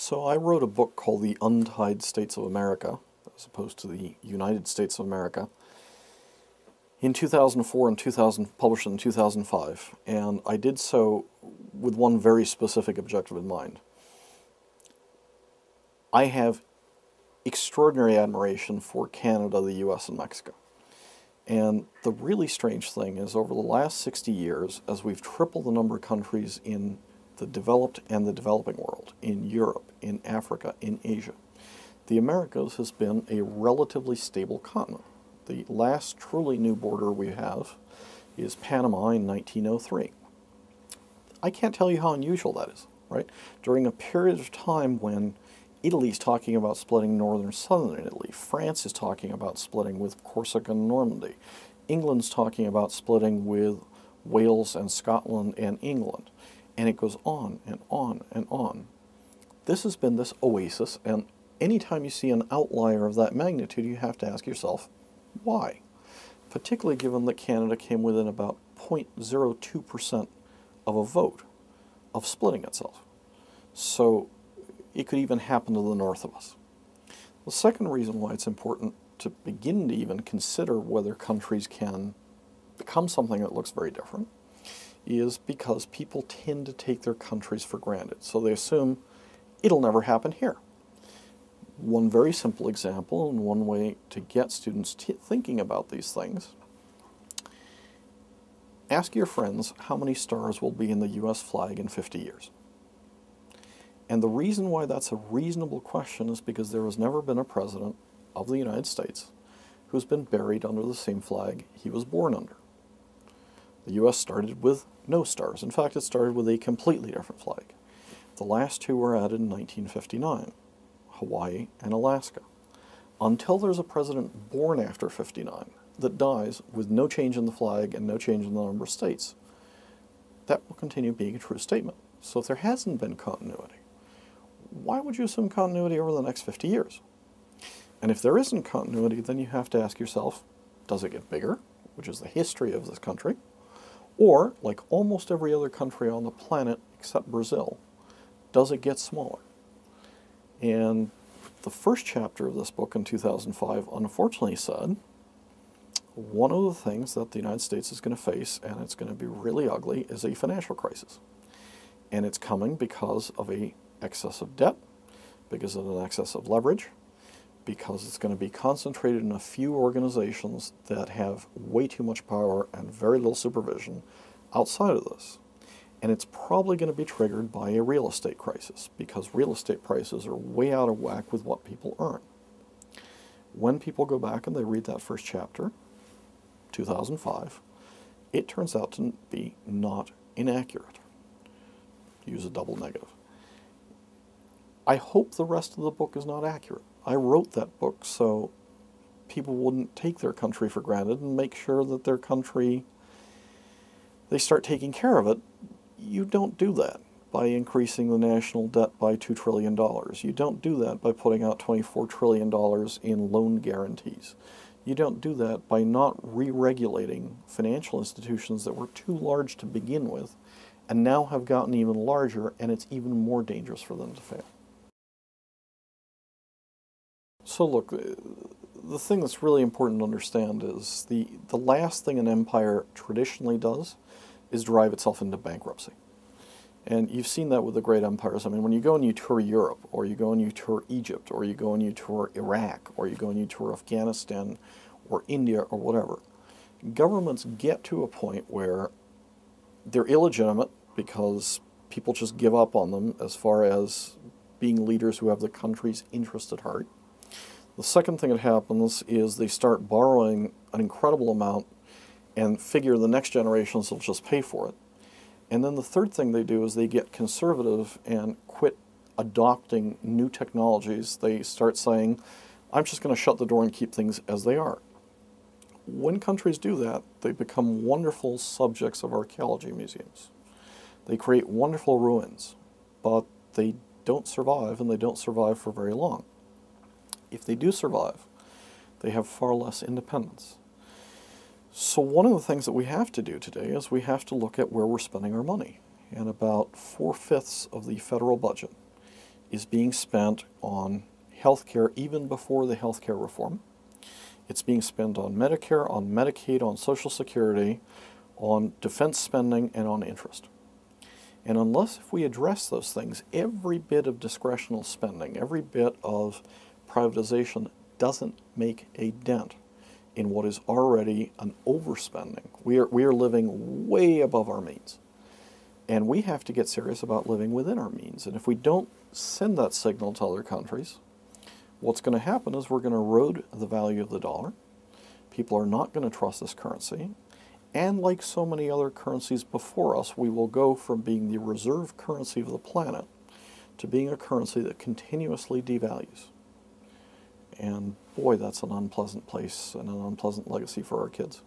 So I wrote a book called The Untied States of America, as opposed to the United States of America, in 2004 and published in 2005, and I did so with one very specific objective in mind. I have extraordinary admiration for Canada, the US, and Mexico. And the really strange thing is, over the last 60 years, as we've tripled the number of countries in the developed and the developing world, in Europe, in Africa, in Asia, the Americas has been a relatively stable continent. The last truly new border we have is Panama in 1903. I can't tell you how unusual that is, right? During a period of time when Italy's talking about splitting northern and southern Italy, France is talking about splitting with Corsica and Normandy, England's talking about splitting with Wales and Scotland and England, and it goes on and on and on. This has been this oasis, and anytime you see an outlier of that magnitude, you have to ask yourself, why? Particularly given that Canada came within about 0.02% of a vote of splitting itself. So it could even happen to the north of us. The second reason why it's important to begin to even consider whether countries can become something that looks very different is because people tend to take their countries for granted. So they assume it'll never happen here. One very simple example, and one way to get students thinking about these things: ask your friends how many stars will be in the US flag in 50 years. And the reason why that's a reasonable question is because there has never been a president of the United States who's been buried under the same flag he was born under. The US started with no stars. In fact, it started with a completely different flag. The last two were added in 1959, Hawaii and Alaska. Until there's a president born after 59 that dies with no change in the flag and no change in the number of states, that will continue being a true statement. So if there hasn't been continuity, why would you assume continuity over the next 50 years? And if there isn't continuity, then you have to ask yourself, does it get bigger, which is the history of this country? Or, like almost every other country on the planet except Brazil, does it get smaller? And the first chapter of this book in 2005 unfortunately said, one of the things that the United States is going to face, and it's going to be really ugly, is a financial crisis. And it's coming because of an excess of debt, because of an excess of leverage, because it's going to be concentrated in a few organizations that have way too much power and very little supervision outside of this. And it's probably going to be triggered by a real estate crisis, because real estate prices are way out of whack with what people earn. When people go back and they read that first chapter, 2005, it turns out to be not inaccurate. Use a double negative. I hope the rest of the book is not accurate. I wrote that book so people wouldn't take their country for granted and make sure that their country, they start taking care of it. You don't do that by increasing the national debt by $2 trillion. You don't do that by putting out $24 trillion in loan guarantees. You don't do that by not re-regulating financial institutions that were too large to begin with and now have gotten even larger, and it's even more dangerous for them to fail. So look, the thing that's really important to understand is the last thing an empire traditionally does is drive itself into bankruptcy. And you've seen that with the great empires. I mean, when you go and you tour Europe, or you go and you tour Egypt, or you go and you tour Iraq, or you go and you tour Afghanistan, or India, or whatever, governments get to a point where they're illegitimate because people just give up on them as far as being leaders who have the country's interest at heart. The second thing that happens is they start borrowing an incredible amount and figure the next generations will just pay for it. And then the third thing they do is they get conservative and quit adopting new technologies. They start saying, I'm just going to shut the door and keep things as they are. When countries do that, they become wonderful subjects of archaeology museums. They create wonderful ruins, but they don't survive, and they don't survive for very long. If they do survive, they have far less independence. So one of the things that we have to do today is we have to look at where we're spending our money. And about 4/5 of the federal budget is being spent on healthcare even before the healthcare reform. It's being spent on Medicare, on Medicaid, on Social Security, on defense spending, and on interest. And unless if we address those things, every bit of discretional spending, every bit of privatization doesn't make a dent in what is already an overspending. We are living way above our means. And we have to get serious about living within our means. And if we don't send that signal to other countries, what's going to happen is we're going to erode the value of the dollar. People are not going to trust this currency. And like so many other currencies before us, we will go from being the reserve currency of the planet to being a currency that continuously devalues. And boy, that's an unpleasant place and an unpleasant legacy for our kids.